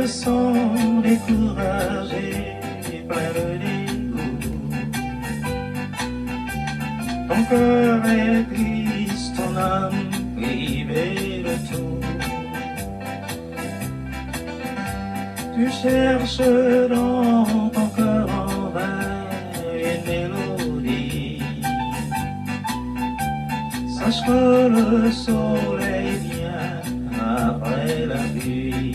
te sens découragé, plein de dégoût. Ton cœur est triste, ton âme privée de tout. Tu cherches dans ton cœur en vain une mélodie. Sache que le soleil vient après la pluie.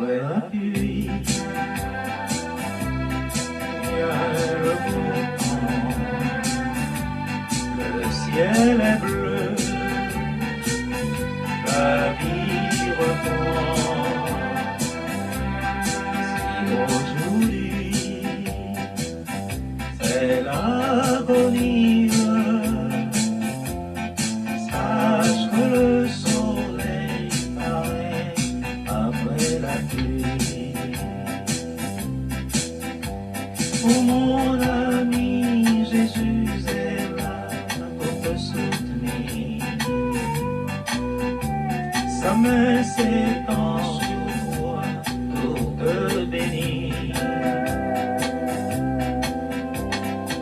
Après la pluie, vient le beau temps. Le ciel est bleu, la vie reprend. Si aujourd'hui c'est l'agonie, sache que le soleil paraît après la pluie. Oh mon ami, Jésus est là pour te soutenir. Sa main s'étend sur toi pour te bénir.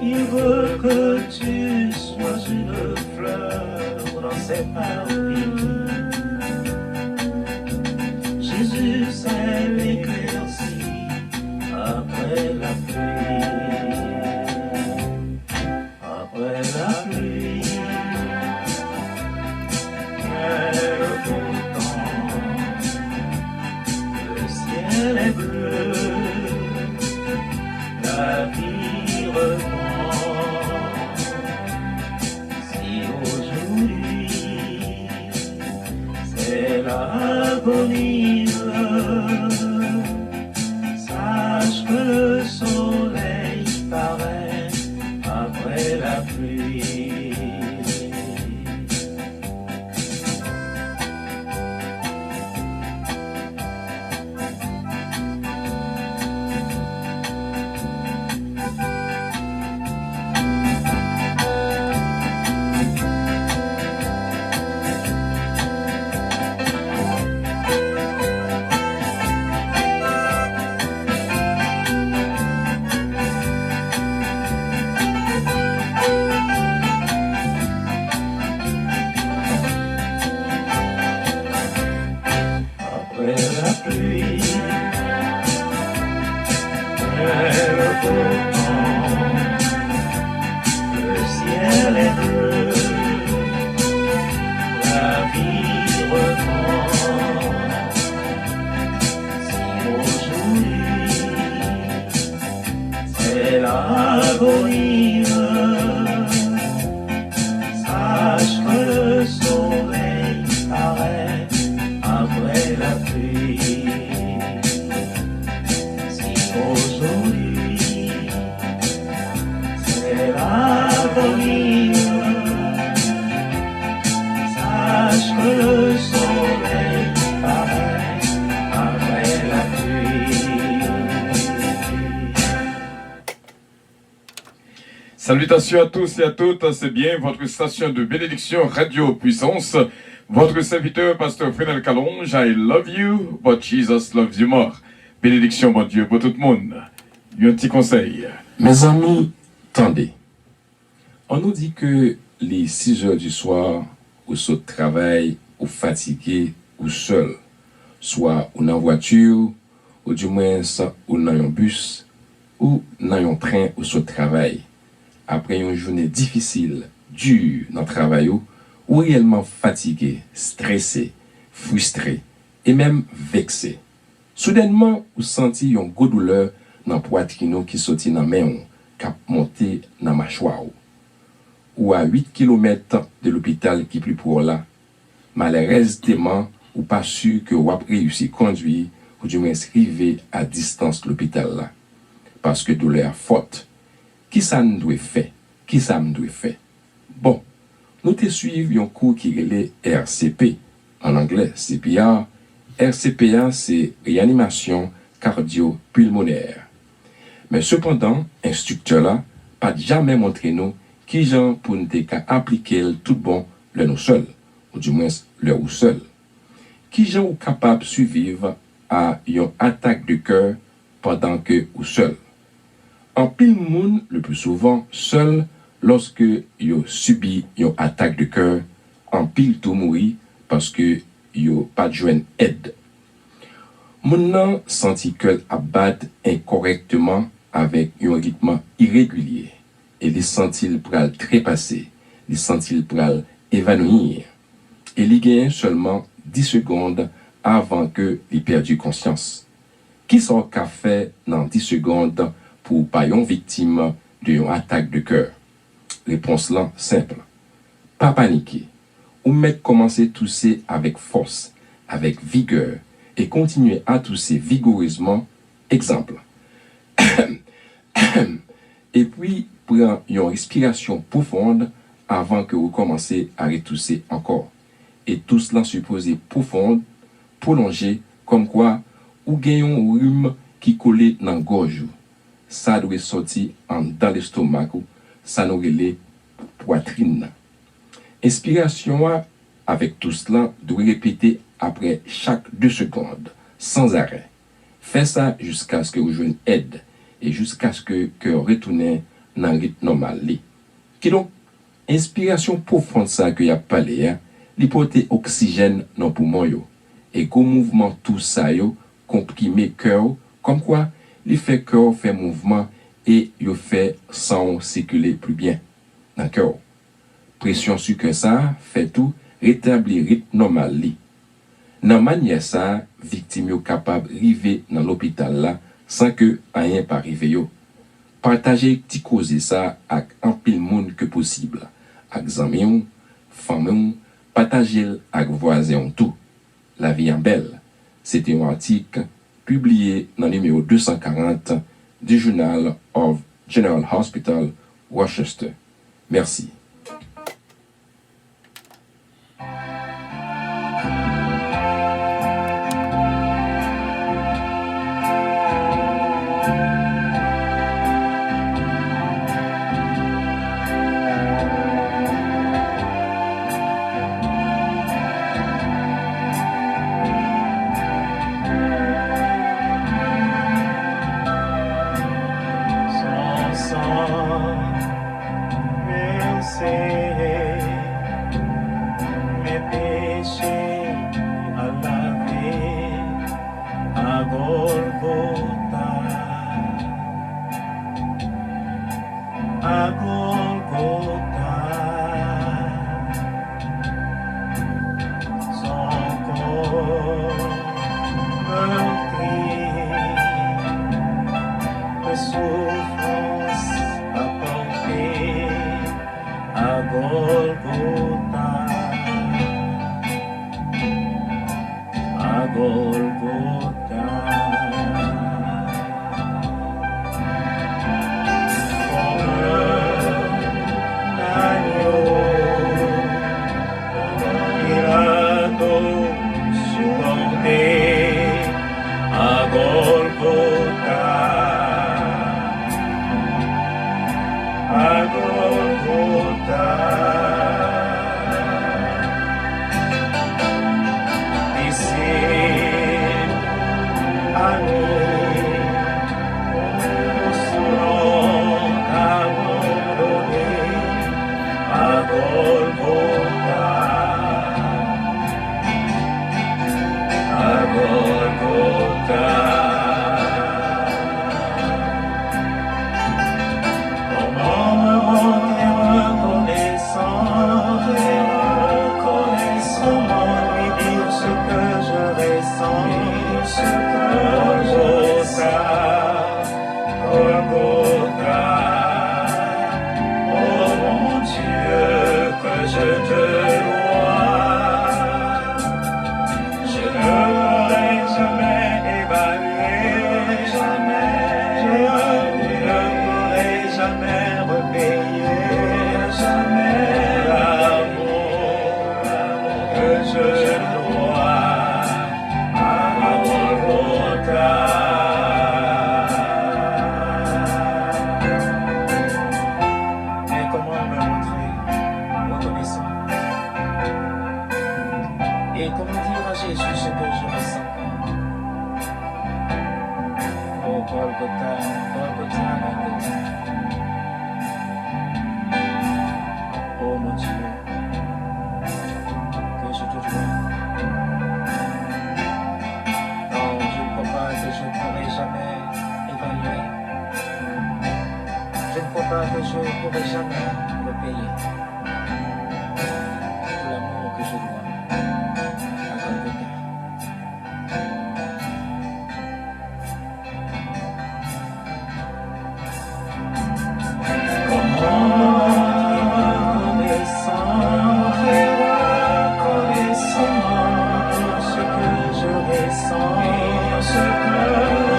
Il veut que tu sois une fleur dans ses parvis. Jésus c'est l'éclaircie après la pluie. Après la pluie, vient le beau temps. Le ciel est bleu, la vie reprend. Si aujourd'hui c'est l'agonie, sache que le soleil paraît après la pluie. Après la pluie, vient le beau temps. Le ciel est bleu, la vie reprend. Si aujourd'hui c'est l'agonie, sache que le soleil paraît après la pluie. Si aujourd'hui c'est l'agonie, sache que le soleil paraît après la pluie. Salutations à tous et à toutes, c'est bien votre station de bénédiction Radio Puissance. Votre serviteur, Pasteur Frédéric Calonge, I love you, but Jesus loves you more. Bénédiction, mon Dieu, pour tout le monde. Un petit conseil. Mes amis, tendez. On nous dit que les 6 heures du soir, ou saut de travail, ou fatigué, ou seul, soit ou dans voiture, ou du moins ou dans un bus, ou dans un train ou saut de travail. Après une journée difficile, dure dans le travail, ou réellement fatigué, stressé, frustré, et même vexé. Soudainement, vous sentez une grosse douleur dans la poitrine qui sortit dans la main, qui a monté dans la mâchoire. Ou à 8 km de l'hôpital qui est plus pour là, malheureusement, ou pas sûr que vous avez réussi à conduire, ou du moins arriver à distance de l'hôpital là. Parce que douleur forte. Qui ça nous doit faire? Qui ça nous doit faire? Bon, nous te suivons un cours qui est RCP, en anglais CPR. RCPA, c'est réanimation cardio-pulmonaire. Mais cependant, instructeur là, pas jamais montré nous qui gens pour nous appliquer tout bon le nous seul, ou du moins le ou seul. qui sont capables de survivre à une attaque de cœur pendant que ou seul. En pile monde, le plus souvent, seul, lorsque yo subi une attaque de cœur, en pile tout mourir parce que yo pas joindre aide. Moun nan senti que abat incorrectement avec un rythme irrégulier et les sentit pral trépasser, les sentit pral évanouir et il gagne seulement 10 secondes avant que il perdu conscience. Qui sont qu'a fait dans 10 secondes pour pas une victime d'une attaque de cœur? Réponse là simple. Pas paniquer. Ou mettre commencer tousser avec force, avec vigueur et continuer à tousser vigoureusement. Exemple. Et puis prendre une respiration profonde avant que vous commencez à retousser encore. Et tout cela supposé profonde, prolongé, comme quoi ou gagnons un rhume qui colle dans la gorge. Ça doit sortir dans l'estomac, ça nous relève poitrine. Inspiration avec tout cela doit répéter après chaque 2 secondes, sans arrêt. Faites ça jusqu'à ce que vous joignez aide et jusqu'à ce que le cœur retourne dans le rythme normal. Qui donc, inspiration profonde ça que y a parlé, l'hypothèse oxygène dans le poumon et qu'au mouvement tout ça comprime cœur, comme quoi il fait cœur fait mouvement et il fait sang circuler plus bien dans le cœur. Pression sur que ça fait tout rétablir rythme normal li. Dans manière ça, victime yo capable river dans l'hôpital là sans que rien pas arrive yo. Partager petit causer ça avec un pile monde que possible. Avec amis, famille, partager avec voisins tout. La vie en belle. C'était un article publié dans le numéro 240 du Journal of General Hospital, Worcester. Merci. ce que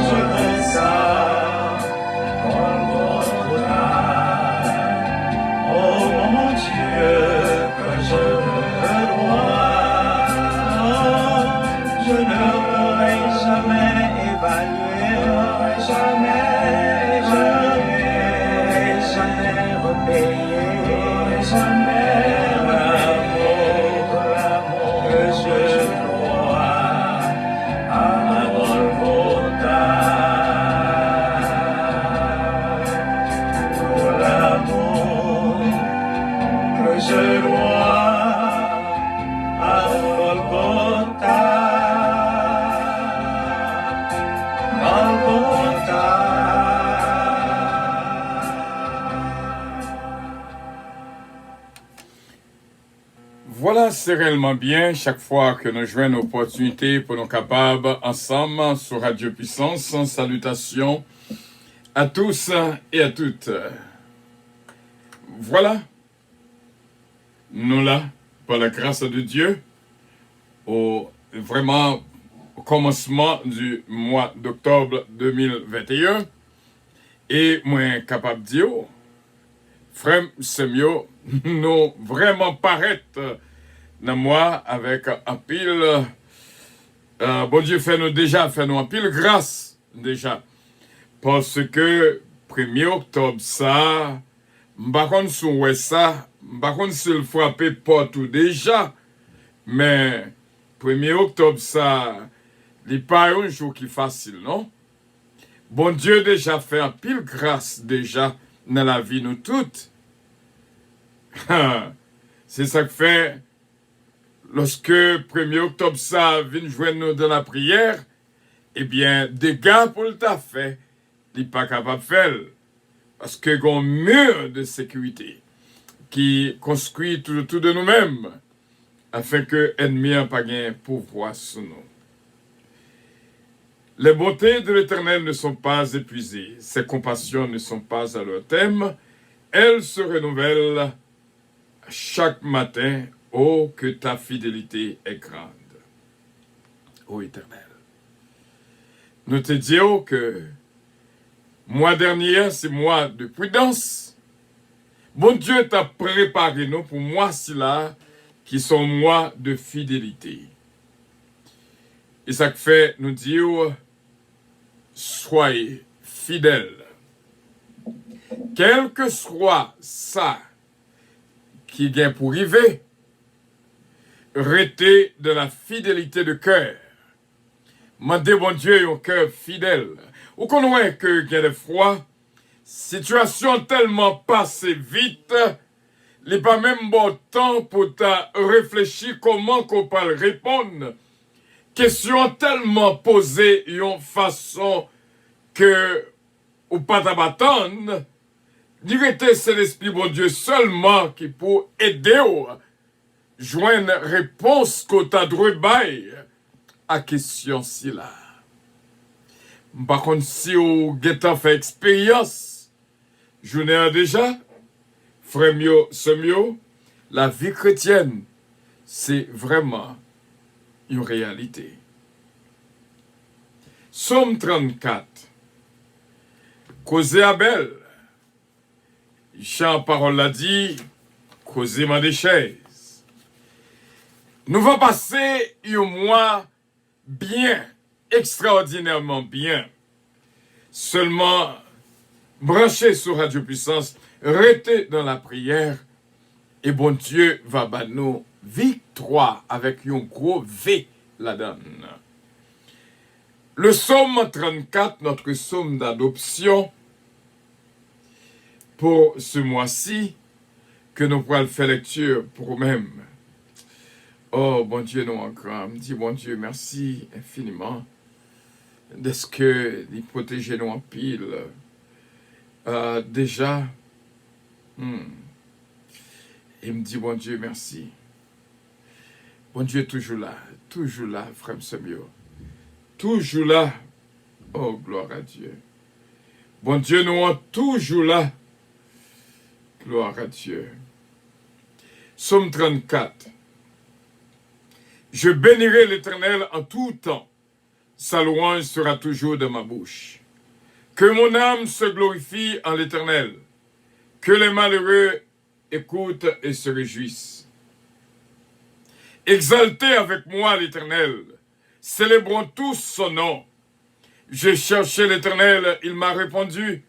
je descends, Golgotha. Oh mon Dieu, que je dois, je ne pourrai jamais évaluer, jamais repayer, jamais l'amour que je dois à Golgotha. Pour l'amour que je dois à Golgotha. Voilà, c'est réellement bien chaque fois que nous jouons une opportunité pour nous capables ensemble sur Radio Puissance. Salutations à tous et à toutes. Voilà, nous là, par la grâce de Dieu, au commencement du mois d'octobre 2021, et moi capable de dire, frère Semio, nous vraiment paraître dans moi avec un pile, bon Dieu fait nous un pile grâce déjà, parce que 1er octobre ça, m'bakon sou ça, m'bakon s'il frappé partout déjà, mais 1er octobre ça, il pas un jour qui facile, non? Bon Dieu déjà fait un pile grâce déjà dans la vie nous toutes. C'est ça que fait lorsque 1er octobre ça vient joindre nous dans la prière, eh bien, des gars pour le t'a fait, il n'est pas capable de faire. Parce que y a un mur de sécurité qui construit tout autour de nous-mêmes afin que l'ennemi n'ait pas de pouvoir sur nous. Les bontés de l'Éternel ne sont pas épuisées, ses compassions ne sont pas à leur terme, elles se renouvellent chaque matin. Oh, que ta fidélité est grande, ô Éternel. Nous te disons que mois dernier, c'est mois de prudence. Bon Dieu t'a préparé nous pour mois là qui sont mois de fidélité. Et ça fait nous dire, soyez fidèles. Quel que soit ça qui vient pour arriver, restez de la fidélité de cœur. Mandez bon Dieu un cœur fidèle. Ou qu'on voit que il y a des fois, situation tellement passée vite, il n'est pas même bon temps pour réfléchir comment qu'on peut répondre. Question tellement posée d'une façon que ou pas d'attendre. Direct, c'est l'Esprit bon Dieu seulement qui peut aider ou joindre réponse qu'on t'a droit à question si là. Par contre, si vous avez fait expérience, je n'ai déjà, frère mio, semio, la vie chrétienne, c'est vraiment une réalité. Somme 34. Causez Abel. Jean Parole l'a dit, causez ma des chaises. Nous allons passer un mois bien, extraordinairement bien. Seulement, branchez sur Radio Puissance, restez dans la prière, et bon Dieu va nous victoire avec un gros V là-dedans. Le psaume 34, notre psaume d'adoption, pour ce mois-ci, que nous pourrons faire lecture pour nous-mêmes. Oh, bon Dieu, nous encore, dis bon Dieu, merci infiniment de ce que il protège nous en pile. Déjà, il me dit bon Dieu, merci. Bon Dieu, toujours là, frère Semio. Toujours là. Oh, gloire à Dieu. Bon Dieu, nous sommes toujours là. Gloire à Dieu. Psaume 34. Je bénirai l'Éternel en tout temps. sa louange sera toujours dans ma bouche. Que mon âme se glorifie en l'Éternel, que les malheureux écoutent et se réjouissent. Exaltez avec moi l'Éternel, célébrons tous son nom. J'ai cherché l'Éternel, il m'a répondu.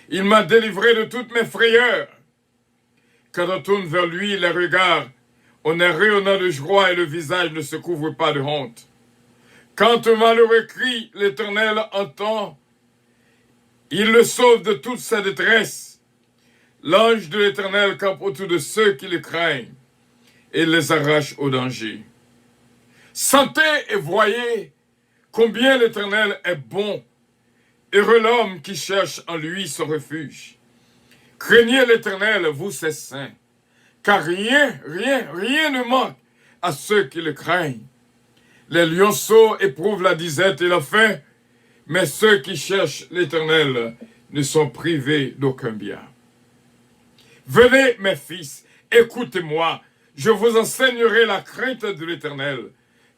Il m'a délivré de toutes mes frayeurs. Quand on tourne vers lui les regards, on est rayonnant de joie et le visage ne se couvre pas de honte. Quand un malheureux crie, l'Éternel entend. Il le sauve de toute sa détresse. L'ange de l'Éternel campe autour de ceux qui le craignent et les arrache au danger. Sentez et voyez combien l'Éternel est bon. Heureux l'homme qui cherche en lui son refuge. Craignez l'Éternel, vous ses saints, car rien ne manque à ceux qui le craignent. Les lionceaux éprouvent la disette et la faim, mais ceux qui cherchent l'Éternel ne sont privés d'aucun bien. Venez, mes fils, écoutez-moi, je vous enseignerai la crainte de l'Éternel.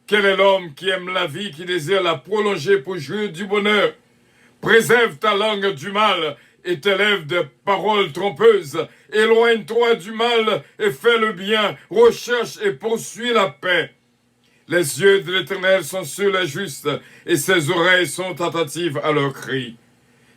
Quel est l'homme qui aime la vie, qui désire la prolonger pour jouir du bonheur? Préserve ta langue du mal et tes lèvres de paroles trompeuses. Éloigne-toi du mal et fais le bien. Recherche et poursuis la paix. Les yeux de l'Éternel sont sur les justes et ses oreilles sont attentives à leurs cris.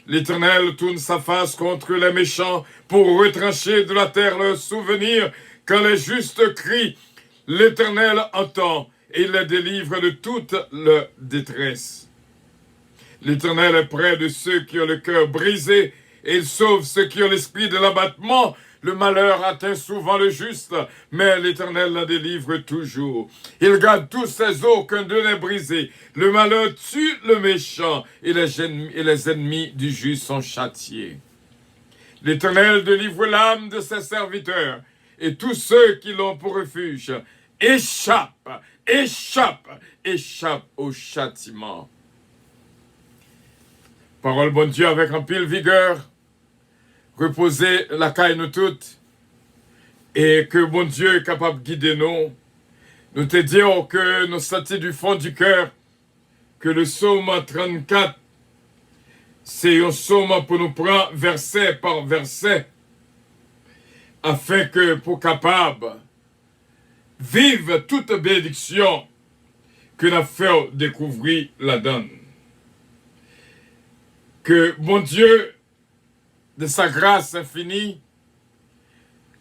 L'Éternel tourne sa face contre les méchants pour retrancher de la terre leurs souvenirs. Quand les justes crient, l'Éternel entend et il les délivre de toute leur détresse. L'Éternel est près de ceux qui ont le cœur brisé et il sauve ceux qui ont l'esprit de l'abattement. Le malheur atteint souvent le juste, mais l'Éternel la délivre toujours. Il garde tous ses os, aucun d'eux n'est brisé. Le malheur tue le méchant et les ennemis du juste sont châtiés. L'Éternel délivre l'âme de ses serviteurs et tous ceux qui l'ont pour refuge échappent au châtiment. Parole bon Dieu avec un pile vigueur. Reposer la caille nous toutes. Et que bon Dieu est capable de guider nous. Nous te disons que nous sentons du fond du cœur que le psaume 34, c'est un psaume pour nous prendre verset par verset. Afin que pour capable vivre toute bénédiction que nous fait découvrir la donne. Que bon Dieu, de sa grâce infinie,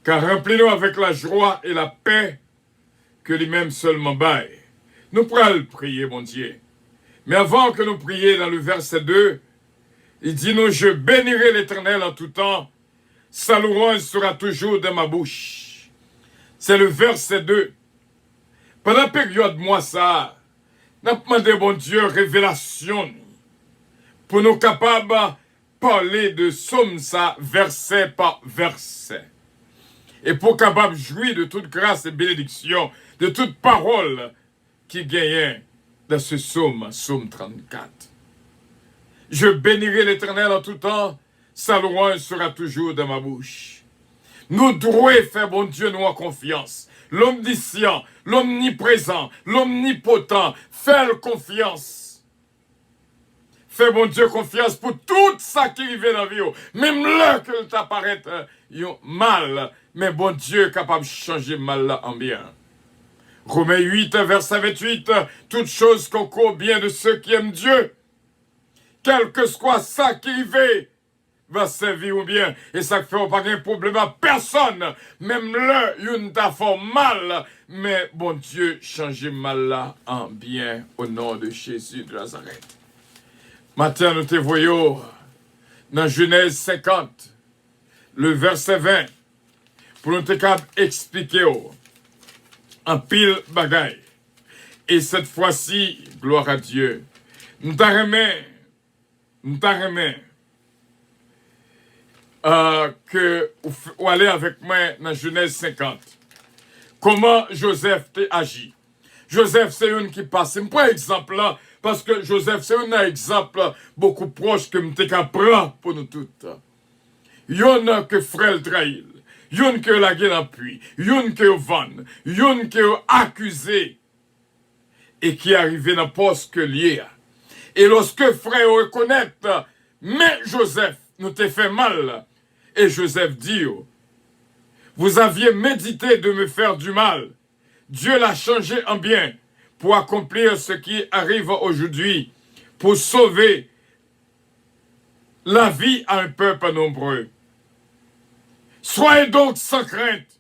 car remplis-nous avec la joie et la paix que lui-même seulement baille. Nous pourrons le prier, mon Dieu. Mais avant que nous prions dans le verset 2, il dit nous, je bénirai l'Éternel en tout temps, sa louange sera toujours dans ma bouche. C'est le verset 2. Pendant la période, moi, ça, n'a demandé, bon Dieu, révélation, pour nous capables parler de somme ça, verset par verset. Et pour capable jouir de toute grâce et bénédiction, de toute parole qui gagne dans ce psaume 34. Je bénirai l'Éternel en tout temps, sa louange sera toujours dans ma bouche. Nous devons faire, bon Dieu, nous en confiance. L'omniscient, l'omniprésent, l'omnipotent, faire confiance. Fais, bon Dieu, confiance pour tout ça qui arrive dans la vie. Même là que t'apparaît mal, mais bon Dieu est capable de changer mal là en bien. Romains 8, verset 28, toute chose concourt bien de ceux qui aiment Dieu. Quel que soit ça qui arrive, va servir ou bien. Et ça ne fait pas de problème à personne. Même là, il t'a fait mal. Mais bon Dieu, changez mal là en bien au nom de Jésus de Nazareth. Matin, nous te voyons dans Genèse 50, le verset 20, pour nous te expliquer en pile bagaille. Et cette fois-ci, gloire à Dieu, nous t'arrêtons que vous allez avec moi dans Genèse 50. Comment Joseph t'a agi. Joseph, c'est une qui passe. Par exemple là, parce que Joseph, c'est un exemple beaucoup proche que je prends pour nous toutes. Il y en a que frère trahit. Il y en a que la guerre appuie. Il y en a que vend. Il y en a que accusé. Et qui est arrivé dans le poste que lié. Et lorsque frère reconnaît, mais Joseph nous t'a fait mal. Et Joseph dit, vous aviez médité de me faire du mal. Dieu l'a changé en bien pour accomplir ce qui arrive aujourd'hui, pour sauver la vie à un peuple nombreux. Soyez donc sans crainte.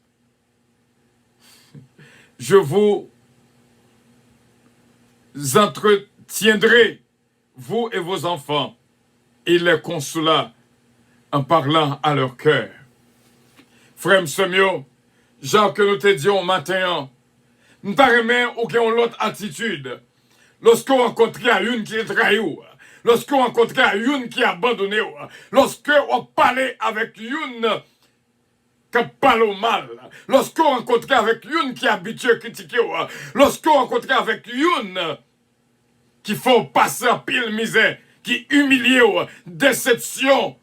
Je vous entretiendrai, vous et vos enfants. Il les consola en parlant à leur cœur. Frère Semio, Jean que nous te disons maintenant, nous t'arrêtons ou qui ont l'autre attitude. Lorsqu'on rencontre une qui est trahi, lorsqu'on rencontre une qui est abandonnée, lorsqu'on parle avec une qui parle mal, lorsqu'on rencontre avec une qui est habituée à critiquer, lorsqu'on rencontre avec une qui faut passer à pile misère, qui humilie, déception.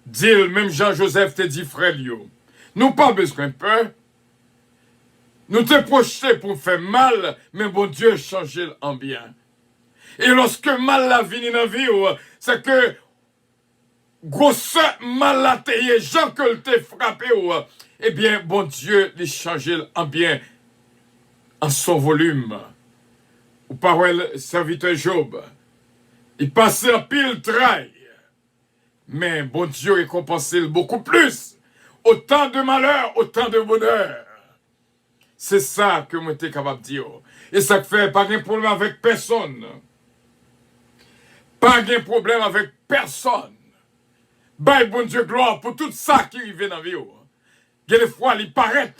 Dit même Jean-Joseph te dit, frère, nous pas besoin de peur. Nous te projeté pour faire mal, mais bon Dieu changé en bien. Et lorsque mal la vie dans la vie, c'est que grosse mal la taillé, Jean que le t'ai frappé, eh bien, bon Dieu les changé en bien, en son volume. Ou parole serviteur Job, il passait en pile trail, mais bon Dieu récompensé beaucoup plus. Autant de malheur, autant de bonheur. C'est ça que moi j'étais capable de dire. Et ça fait pas de problème avec personne. Pas de problème avec personne. Bye bon Dieu gloire pour tout ça qui arrive dans la vie. Il y a des fois, il paraît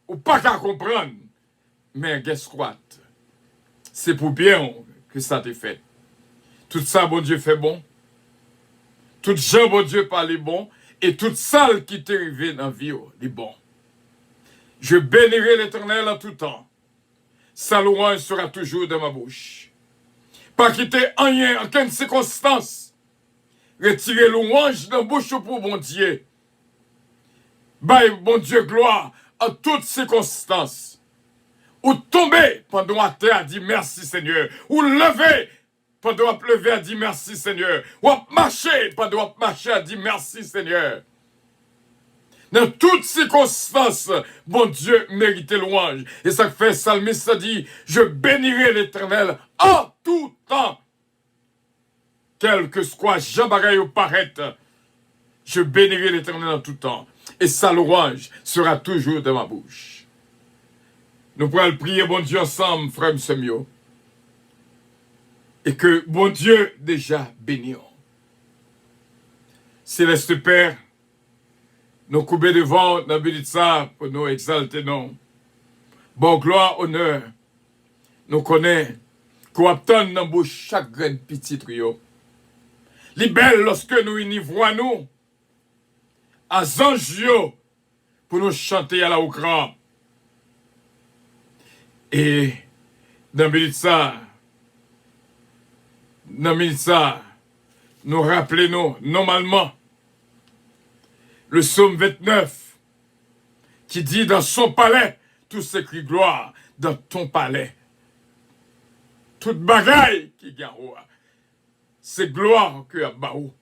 ou pas qu'à comprendre. Mais guess what? C'est pour bien que ça t'est fait. Tout ça, bon Dieu fait bon. Tout gens, bon Dieu parle bon. Et tout ça qui t'est arrivé dans la vie, est bon. Je bénirai l'Éternel en tout temps. Sa louange sera toujours dans ma bouche. Pas quitter rien, en aucune circonstance. Retirer louange dans la bouche pour bon Dieu. Bye, bon Dieu, gloire en toutes circonstances. Ou tomber pendant la terre a dit merci Seigneur. Ou lever pendant la lever a dit merci Seigneur. Ou marcher pendant la marcher a dit merci Seigneur. Dans toutes circonstances, bon Dieu mérite louange. Et ça fait Psalmiste a dit, je bénirai l'Éternel en tout temps. Quel que soit Jean Bagaille ou paraître, je bénirai l'Éternel en tout temps. Et sa louange sera toujours dans ma bouche. Nous pourrons le prier, bon Dieu, ensemble, frère Semio. Et que, bon Dieu, déjà bénisse. Céleste Père, nous couper devant dans Bélitza pour nous exalter, non. Bon, gloire, honneur, nous connaissons qu'on obtient dans bouche chaque graine petit trio. Les belles lorsque nous univoyons nous à Zanjio pour nous chanter à la au grand. Et dans Bélitza, nous rappelons normalement le psaume 29 qui dit dans son palais, tout s'écrit gloire dans ton palais. Toute bagaille qui gagne, c'est gloire que y a baou.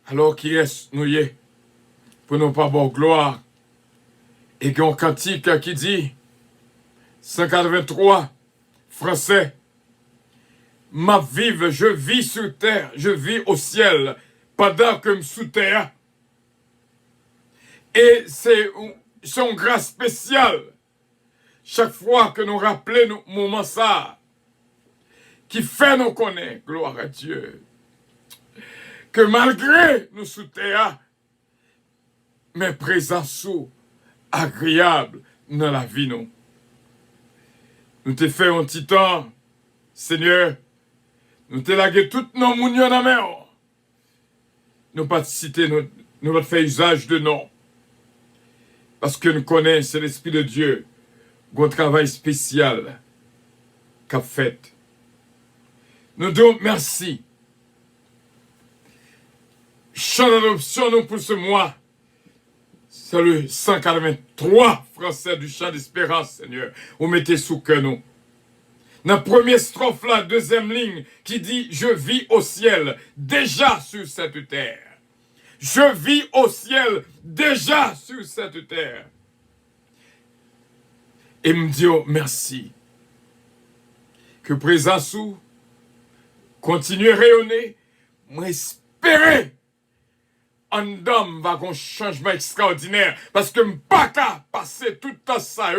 Alors qui est nous y est pour nous pas avoir gloire. Et qu'on cantique qui dit 183 français. Ma vive, je vis sur terre, je vis au ciel, pendant que sous terre. Et c'est une grâce spéciale. Chaque fois que nous rappelons nos moments ça, qui fait nous connaître, gloire à Dieu, que malgré nous sous terre, mais présence sous, agréable dans la vie nous. Nous te fait un petit temps, Seigneur, nous te lagué toutes nos mounions dans la main. Nous pas citer, nous fait usage de nom. Parce que nous connaissons, c'est l'Esprit de Dieu, un travail spécial qu'a fait. Nous disons merci. Chant d'adoption, nous pour ce mois. C'est le 183 français du chant d'espérance, Seigneur. Vous mettez sous cœur nous. Dans la première strophe, la deuxième ligne, qui dit « Je vis au ciel, déjà sur cette terre. » Je vis au ciel, déjà sur cette terre. Et me dit oh, merci. Que présence ou continue à rayonner. Moi, espérer un homme va qu'on changement extraordinaire. Parce que je ne pas qu'à passer tout le ça,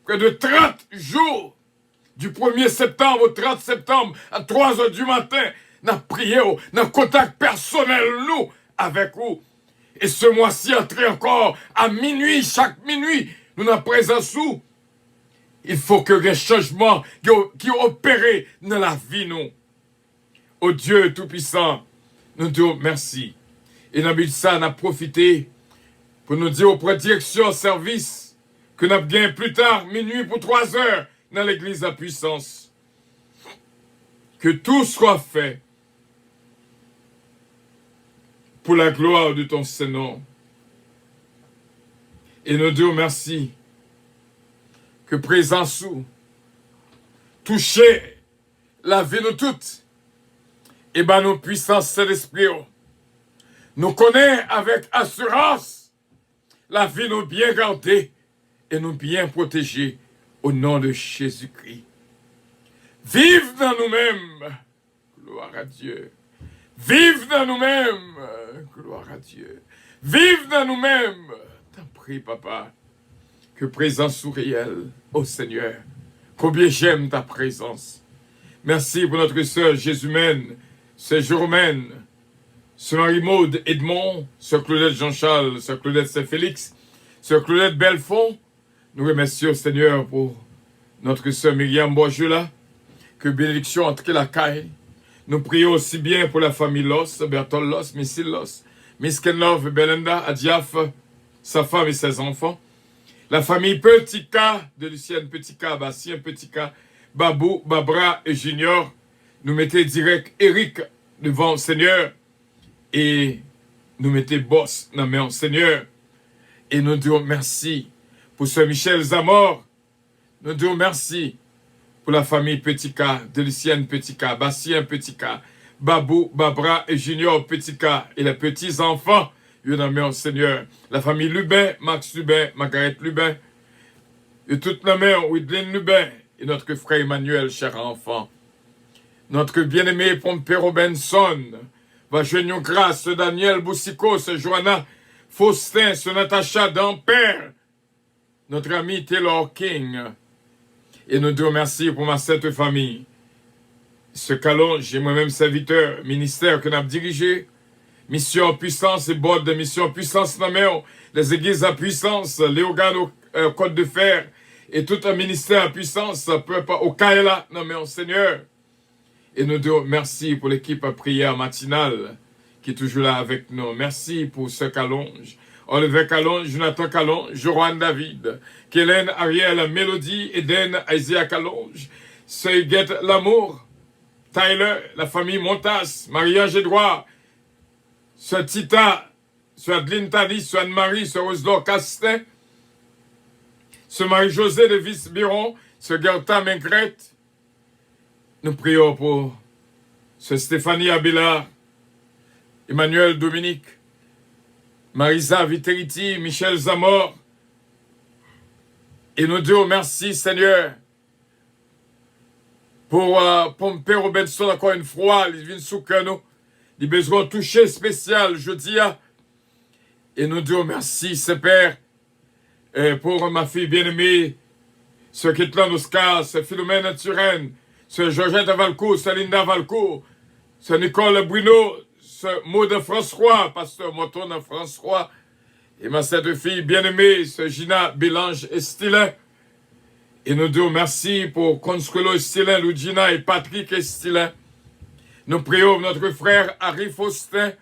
près de 30 jours, du 1er septembre au 30 septembre, à 3 heures du matin, n'a prié, n'a contact personnel, nous, avec vous. Et ce mois-ci, entrer encore à minuit, chaque minuit, nous n'avons présence où. Il faut que les changements qui ont opéré dans la vie, nous. Ô Dieu Tout-Puissant, nous disons merci. Et nous avons profité pour nous dire auprès de direction service que nous avons gagné plus tard, minuit pour 3 heures, dans l'église de la puissance. Que tout soit fait pour la gloire de ton Saint-Nom. Et nous disons merci que présence ou toucher la vie de toutes et ben nos puissances de l'esprit nous connaît avec assurance la vie nous bien gardée et nous bien protégée au nom de Jésus-Christ. Vive dans nous-mêmes, gloire à Dieu. Vive dans nous-mêmes, gloire à Dieu. Vive dans nous-mêmes, t'en prie, papa, que présence réelle, ô Seigneur. Combien j'aime ta présence. Merci pour notre sœur Jésus-Mène, sœur Jérôme, sœur Marie-Maude Edmond, sœur Claudette Jean-Charles, sœur Claudette Saint-Félix, sœur Claudette Belfond. Nous remercions, Seigneur, pour notre sœur Myriam Boisjoula, que bénédiction entre la caille. Nous prions aussi bien pour la famille Loss, Bertol Loss, Missile Loss, Miss Kenlove, Belinda, Adiaf, sa femme et ses enfants. La famille Petit K, de Lucienne Petit K, Bastien Petit K, Babou, Babra et Junior. Nous mettons direct Eric devant le Seigneur et nous mettons Boss dans le Seigneur. Et nous disons merci pour ce Michel Zamor. Nous disons merci pour la famille Petit K, de Lucienne Petit K, Bastien Petit K, Babou, Babra et Junior Petit K et les petits-enfants. Au Seigneur, la famille Lubin, Max Lubin, Margaret Lubin, et toute la mère, Widlin Lubin, et notre frère Emmanuel, cher enfant. Notre bien-aimé Pompero Benson, va joindre grâce, Daniel Boussico, Joanna Faustin, Natacha Dampère, notre ami Taylor King. Et nous te remercions pour ma sainte famille. Ce calon, j'ai moi-même serviteur, ministère que nous avons dirigé, mission puissance et bord de mission puissance les églises à puissance, les organes au code de fer et tout un ministère à puissance au Kaela, Seigneur. Et nous disons merci pour l'équipe à prière matinale qui est toujours là avec nous. Merci pour ce Calonge, Olivier Calonge, Jonathan Calonge, Joran David, Kélène, Ariel, Mélodie, Eden, Isaiah Calonge, Seyguette Lamour, Tyler, la famille Montas, Marie-Ange Edouard, Sœur Tita, Sœur Adeline Tadi, Sœur Anne-Marie, Sœur Osdor Castin, Sœur Marie-Josée de Vice-Biron, Sœur Gerta Mengrette. Nous prions pour Sœur Stéphanie Abélard, Emmanuel Dominique, Marisa Viteriti, Michel Zamor. Et nous disons merci, Seigneur, pour Pompeo Benson, encore une fois, il vient sous nous. Des besoins touchés spécial, je dis. Et nous disons merci, Père, pour ma fille bien-aimée, ce Kitlan Oscar, ce Philomène Turenne, ce Georgette Valcourt, ce Linda Valcourt, ce Nicole Bruno, ce Maud François, pasteur Moton François, et ma sainte fille bien-aimée, ce Gina Bélange Estilin. Et nous disons merci pour Consuelo Estilin, Lugina et Patrick Estilin. Nous prions notre frère Harry Faustin,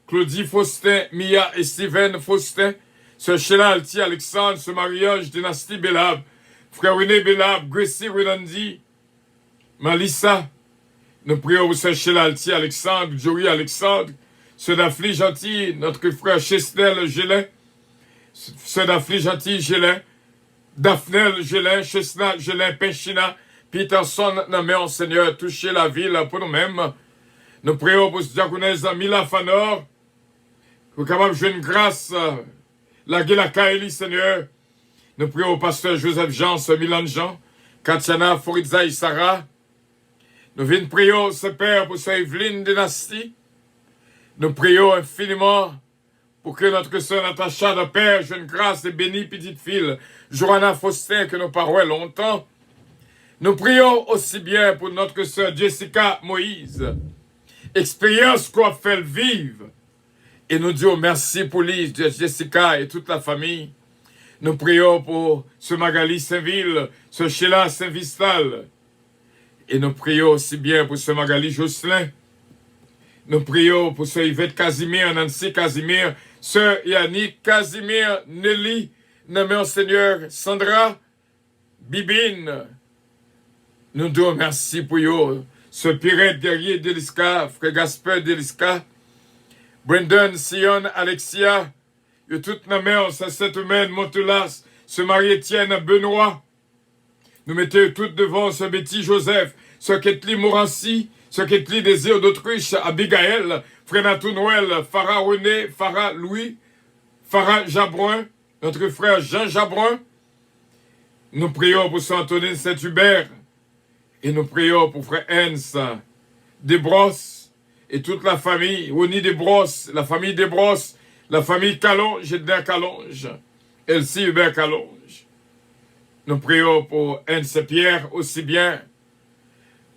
Claudie Faustin, Mia et Steven Faustin, ce Sheila Alti Alexandre, ce mariage Dynastie Belab, frère René Belab, Gracie Renandi, Malissa. Nous prions pour ce Sheila Alti Alexandre, Jory Alexandre, ce Daphne Gentil, notre frère Chesnel Gélin, ce Daphne Gentil Gélin, Daphnel Gélin, Chesna Gélin Penchina, Peterson, nous mettons, Seigneur, toucher la ville pour nous-mêmes. Nous prions pour ce diaconesse Mila Fanor, pour capable de jouer une grâce, la Kaeli, Seigneur. Nous prions au pasteur Joseph Jean, Milan Jean, Katiana, Foritza et Sarah. Nous venons prier, ce Père, pour ce Evelyne Dynastie. Nous prions infiniment pour que notre sœur Natacha, notre Père, jeune grâce et bénie petite fille, Johanna Faustin, que nous parlons longtemps. Nous prions aussi bien pour notre sœur Jessica Moïse, expérience qu'on a fait vivre. Et nous disons merci pour lui, Jessica et toute la famille. Nous prions pour ce Magali Saint-Ville, ce Sheila Saint-Vistal. Et nous prions aussi bien pour ce Magali Jocelyn. Nous prions pour ce Yvette Casimir, Nancy Casimir, ce Yannick Casimir, Nelly, nommé Seigneur Sandra, Bibine. Nous disons merci pour eux. Ce Pirate guerrier d'Eliska, frère Gasper d'Eliska, Brendan, Sion, Alexia, et toute nommé cette humaine, Montelas, ce Marie-Étienne, Benoît. Nous mettons toutes devant ce Betty Joseph, ce Ketli Morancy, ce Ketli Désir d'Autriche, Abigail, Frénatou Noël, Farah René, Farah Louis, Farah Jabron, notre frère Jean Jabron. Nous prions pour Saint Antonin Saint-Hubert et nous prions pour frère Hens Desbrosses et toute la famille, Oni Desbrosses, la famille Desbrosses, la famille Calonge, Edna Calonge, Elsie Hubert Calonge. Nous prions pour Hens Pierre aussi bien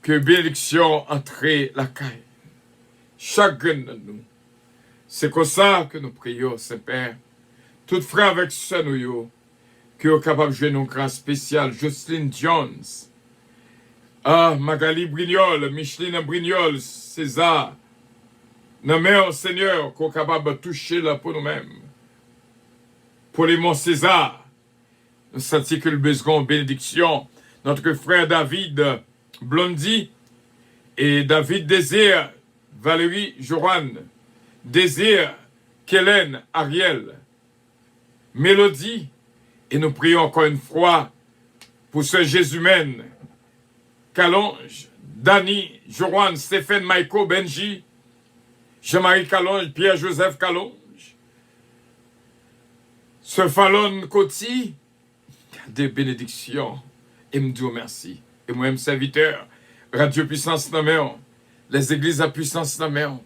que bénédiction entrer la caille. Chacun de nous. C'est comme ça que nous prions, Saint-Père. Tout frère avec ce nous, qui est capable de jouer une grâce spéciale. Jocelyne Jones. Magali Brignol, Micheline Brignol, César. Nommez Seigneur, qui est capable de toucher là pour nous-mêmes. Pour les monts César, nous sentons que le besoin de bénédiction. Notre frère David Blondie et David Désir, Valérie Joanne, Désir, Kellen, Ariel, Mélodie, et nous prions encore une fois pour ce Jésus-mène, Calonge, Dani, Joanne, Stéphane, Maïko, Benji, Jean-Marie Calonge, Pierre-Joseph Calonge, ce Fallon Coty, des bénédictions, et me dis merci. Et moi-même serviteur, Radio Puissance Naméon, les églises à Puissance Naméon,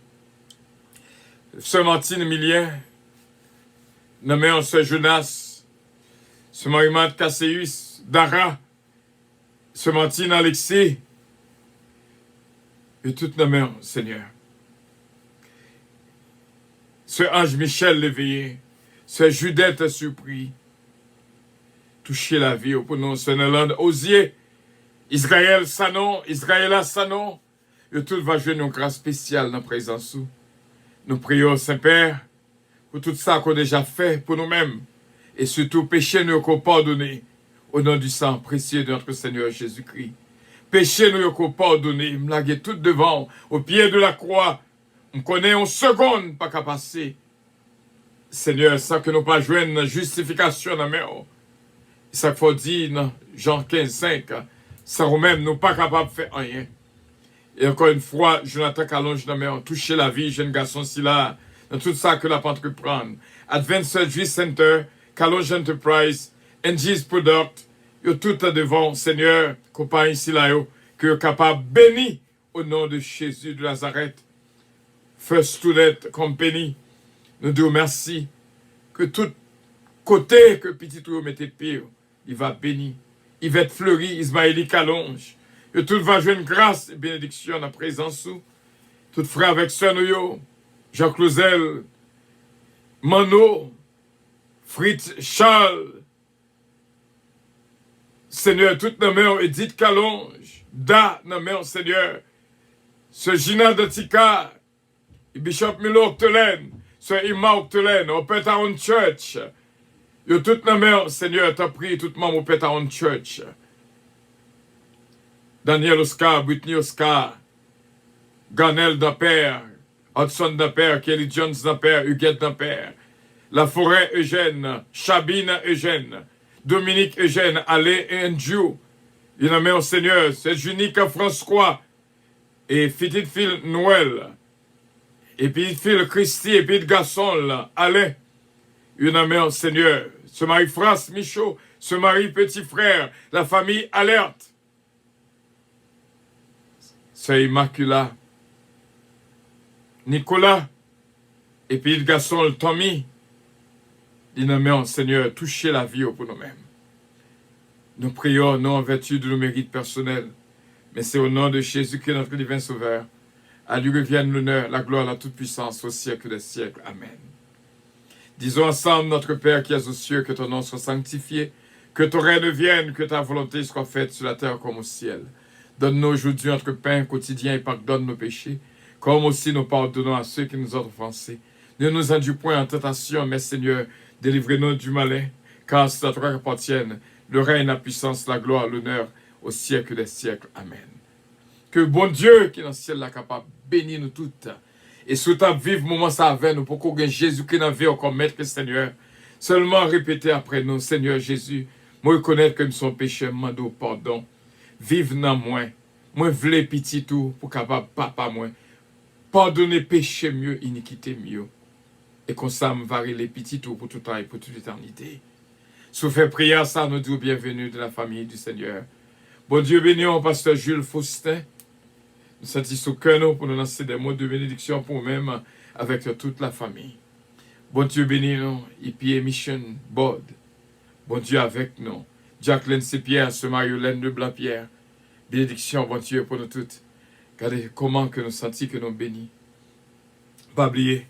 ce Martine Emilien, Naméon, ce Jonas, ce Marimat Casséus, Dara, ce Martine Alexis, et tout Naméon, Seigneur. Ce Ange Michel l'éveillé, ce Judette surpris, toucher la vie pour nous, ce Nolande Osier, Israël Sanon, Israëla Sanon, et tout va jouer une grâce spéciale dans la présence. Nous prions, Saint-Père, pour tout ça qu'on a déjà fait pour nous-mêmes, et surtout péché nous qu'on pardonné, au nom du sang précieux de notre Seigneur Jésus-Christ. Péché nous qu'on pardonné, me laguer tout devant, au pied de la croix, on connaît en seconde pas qu'à passer. Seigneur, sans que nous pas jouer une justification dans la main. Ça faut dire dans Jean 15, 5, ça nous-mêmes, nous pas capables de faire rien. Et encore une fois, Jonathan Calonge, toucher la vie, jeune garçon, si là, dans tout ça que la pente prendre. Advanced Surgery Center, Calonge Enterprise, NG's Product, yo tout devant, Seigneur, compagnie ici là, que est capable béni au nom de Jésus de Nazareth. First Student Company, nous disons merci, que tout côté que petit tout mettez pire, il va béni. Il va être fleuri, Ismaëli Calonge. Et tout va jouer une grâce et bénédiction en présence sous. Tout frère avec soeur nous, Jean Clouzel, Mano, Fritz Charles, Seigneur, toute nos mains, Edith Calonge, Da, nos mains, Seigneur, ce Gina de Tika, Bishop Milo Octolaine, ce Ima Octolaine, au Petaron Church, et toute nos mains, Seigneur, t'as pris tout le monde au Petaron Church. Daniel Oscar, Whitney Oscar, Ganel d'Ampère, Hudson d'Ampère, Kelly Jones d'Ampère, Huguette d'Ampère, La Forêt Eugène, Chabine Eugène, Dominique Eugène, Alain et Andrew, Une main au Seigneur, c'est Junique François et petite fille Noël. Et petite fille Christy et petit garçon là, Alain. Une main au Seigneur. Ce Marie-France Michaud, ce Marie petit frère, la famille Alerte. C'est Immaculat. Nicolas et petit garçon Tommy. Une main au Seigneur, touchez la vie pour nous-mêmes. Nous prions non en vertu de nos mérites personnels, mais c'est au nom de Jésus-Christ, notre divin Sauveur. À lui revienne l'honneur, la gloire, la toute-puissance au siècle des siècles. Amen. Disons ensemble, notre Père qui es aux cieux, que ton nom soit sanctifié, que ton règne vienne, que ta volonté soit faite sur la terre comme au ciel. Donne-nous aujourd'hui notre pain quotidien et pardonne nos péchés, comme aussi nous pardonnons à ceux qui nous ont offensés. Ne nous induis point en tentation, mais Seigneur, délivrez-nous du malin, car c'est à toi qu'appartiennent le règne, la puissance, la gloire, l'honneur, au siècle des siècles. Amen. Que bon Dieu, qui est dans le ciel, là, capable, bénisse nous toutes. Et sous ta vive moment, ça avec nous, pour qu'on ait Jésus qui n'a vu encore maître, Seigneur. Seulement répétez après nous, Seigneur Jésus, moi reconnaître que son péché, mando pardon. Vive dans moi. Moi, v'lais pitié tout, pour capable, papa, moi. Pardonner péché mieux, iniquité mieux. Et qu'on ça me varie les petits tout pour tout temps et pour toute l'éternité. Sous fait prière, ça nous dit bienvenue de la famille du Seigneur. Bon Dieu béni, pasteur Jules Faustin. Nous satisfaisons que nous pour nous lancer des mots de bénédiction pour nous-mêmes avec toute la famille. Bon Dieu béni, nous, EPA Mission Board. Bon Dieu avec nous. Jacqueline C-Pierre, ce Marie-Hélène de Blanc-Pierre. Bénédiction, bon Dieu, pour nous toutes. Regardez comment que nous sentons que nous bénis. Pas oublier.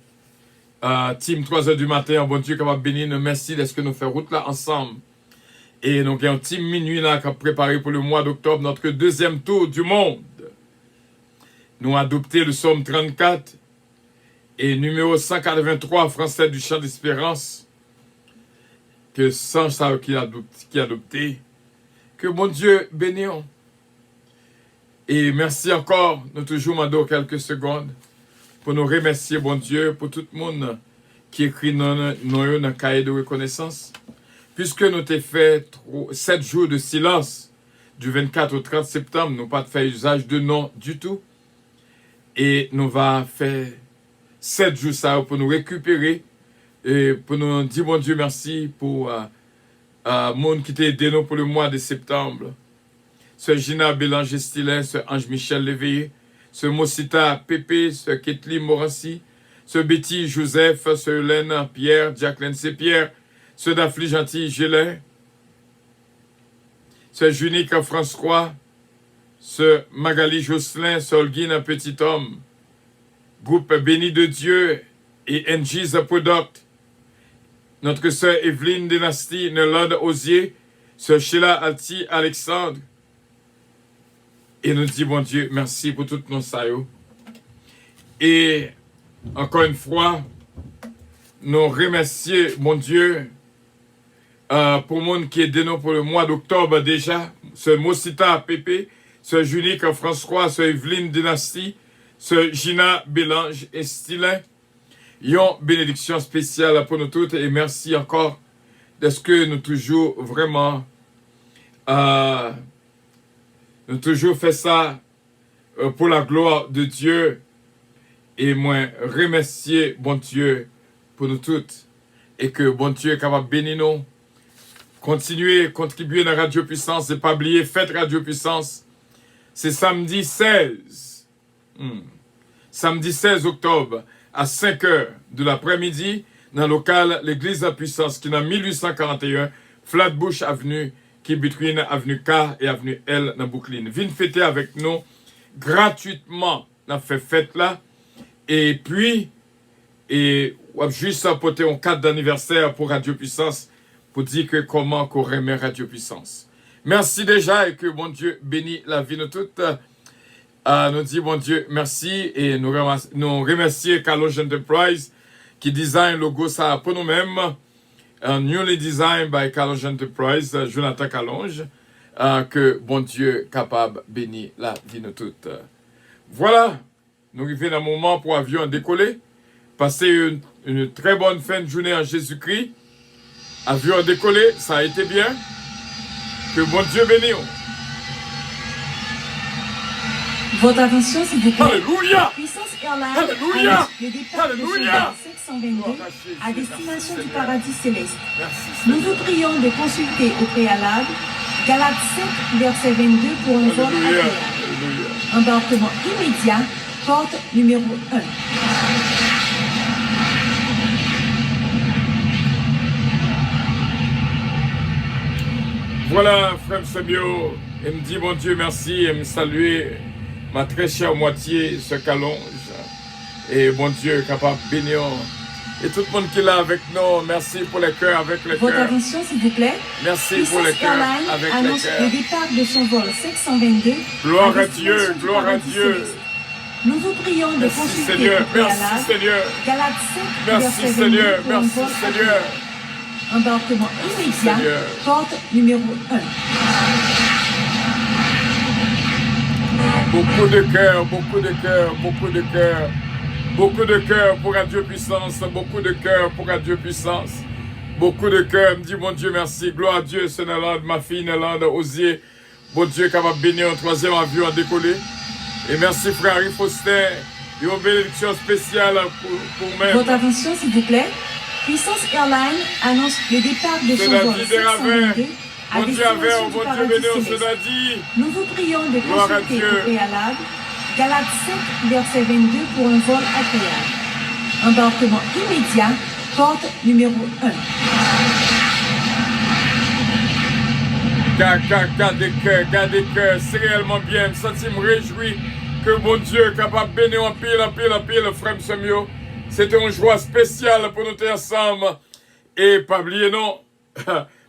Team 3h du matin, bon Dieu, capable de bénir nous. Merci d'être que nous faisons route là ensemble. Et donc, il y a un team minuit là qui a préparé pour le mois d'octobre notre deuxième tour du monde. Nous avons adopté le psaume 34 et numéro 183 français du chant d'espérance. Que sans ça qui a adopté. Que bon Dieu bénisse. Et merci encore, nous toujours mandons quelques secondes pour nous remercier, bon Dieu, pour tout le monde qui écrit dans le cahier de reconnaissance. Puisque nous avons fait 7 jours de silence, du 24 au 30 septembre, nous n'avons pas fait usage de nom du tout. Et nous allons faire 7 jours ça pour nous récupérer et pour nous dire, bon Dieu, merci pour le monde qui t'a aidé nous pour le mois de septembre. Ce Gina Bélanger Stilin, ce Ange Michel Léveillé, ce Mosita Pépé, ce Ketli Morassi, ce Betty Joseph, ce Hélène Pierre, Jacqueline C. Pierre, ce Daphne Gentil Gélin, ce Junique François, ce Magali Jocelyn, ce Holguin Petit Homme, groupe Béni de Dieu et NG's Product, notre sœur Evelyne Dynastie, Nelade Osier, ce Sheila Alti Alexandre, et nous dit, bon Dieu, merci pour toutes nos saillots. Et encore une fois, nous remercions, mon Dieu, pour le monde qui est dénommé pour le mois d'octobre déjà, ce Mosita Pépé, ce Junique François, ce Evelyne Dynastie, ce Gina Bélange et Stilin. Une bénédiction spéciale pour nous toutes et merci encore de ce que nous toujours vraiment nous toujours fait ça pour la gloire de Dieu et moi remercier bon Dieu pour nous toutes et que bon Dieu est capable de bénir nous. Continuez, contribuer dans Radio Puissance et pas oublier, faites Radio Puissance. C'est samedi 16. Samedi 16 octobre à 5 h de l'après-midi dans le local l'Église de la Puissance qui est dans 1841 Flatbush Avenue qui est between Avenue K et Avenue L dans Brooklyn. Venez fêter avec nous gratuitement. On a fait fête là. Et puis, on a juste apporté un cadre d'anniversaire pour Radio Puissance pour dire que comment qu'on remet Radio Puissance. Merci déjà et que bon Dieu bénisse la vie de toutes. Nous dit bon Dieu merci et nous remercions Carlos Enterprise qui design le logo ça pour nous-mêmes. Newly designed by Carlos Enterprise, Jonathan Calonge. Que bon Dieu capable bénir la vie de toutes. Voilà, nous arrivons dans un moment pour avion décoller. Passez une très bonne fin de journée en Jésus-Christ. Avion décollé, ça a été bien. Que bon Dieu bénisse. Votre attention, s'il vous plaît. Alléluia. Puissance Airlines Alléluia. annonce le départ de son Alléluia. vol 722 à destination du paradis céleste. Merci Nous Seigneur. vous prions de consulter au préalable Galates 7, verset 22 pour un vol Alléluia. agréable. Alléluia. Embarquement immédiat, porte numéro 1. Voilà, frère Samuel, il me dit, bon Dieu, merci, et me saluer ma très chère moitié, ce qu'allonge. Et bon Dieu, capable de bénir. Et tout le monde qui est là avec nous, merci pour les cœurs, avec les Votre cœurs. attention, s'il vous plaît. Merci pour les Puissance cœurs, Airlines avec les annonce le cœurs. départ de son vol 722 Gloire à destination Dieu, du gloire à paradis Dieu. céleste. Nous vous prions de Merci consulter Seigneur, au merci préalable Seigneur. Galates 7, Merci verset 22 Seigneur, pour un merci vol Seigneur. agréable. Embarquement immédiat, Seigneur. porte numéro 1. Beaucoup de cœur, beaucoup de cœur, beaucoup de cœur. Beaucoup de cœur pour Radio Puissance, beaucoup de cœur pour Radio Puissance. Beaucoup de cœur, me dit mon Dieu merci, gloire à Dieu, c'est Nélande, ma fille Nélande, Osier. Bon Dieu capable de bénir un troisième avion à décoller. Et merci frère Harry Faustin, et une bénédiction spéciale pour Votre même. attention, s'il vous plaît. Puissance Airlines annonce le départ de son vol Cela dit des ravins, 722 à bon Dieu destination avait, du bon Dieu paradis bénir, céleste. cela dit. Nous vous prions de Gloire à consulter Dieu. au préalable Galates 7, verset 22 pour un vol agréable. Embarquement immédiat, porte numéro 1. Gardez cœur, c'est réellement bien. Ça, me réjouit que bon Dieu est capable de bénir en pile, frère Samuel. C'était une joie spéciale pour nous être ensemble. Et pas oublier, non.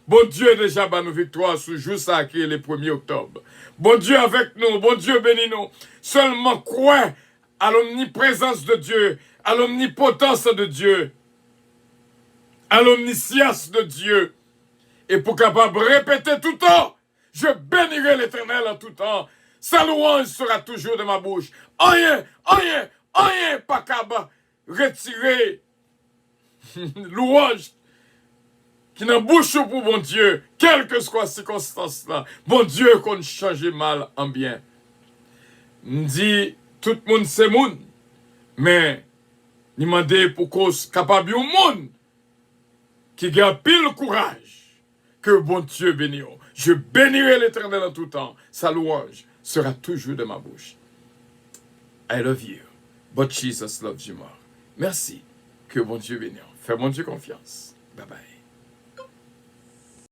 Bon Dieu déjà bat nos victoires ce jour ça qui est le 1er octobre. Bon Dieu avec nous, bon Dieu bénis nous. Seulement crois à l'omniprésence de Dieu, à l'omnipotence de Dieu, à l'omniscience de Dieu. Et pour capable de répéter tout le temps, je bénirai l'Éternel en tout temps. Sa louange sera toujours de ma bouche. Rien, pas capable retirer louange qui n'a bouche pour bon Dieu, quelle que soit la circonstance là. Bon Dieu qu'on change mal en bien. Me dit, tout le monde c'est monde, mais demandez pour cause capable au monde qui garde pile courage, que bon Dieu bénisse. Je bénirai l'Éternel en tout temps. Sa louange sera toujours de ma bouche. I love you, but Jesus loves you more. Merci. Que bon Dieu bénisse. Fais mon Dieu confiance. Bye bye.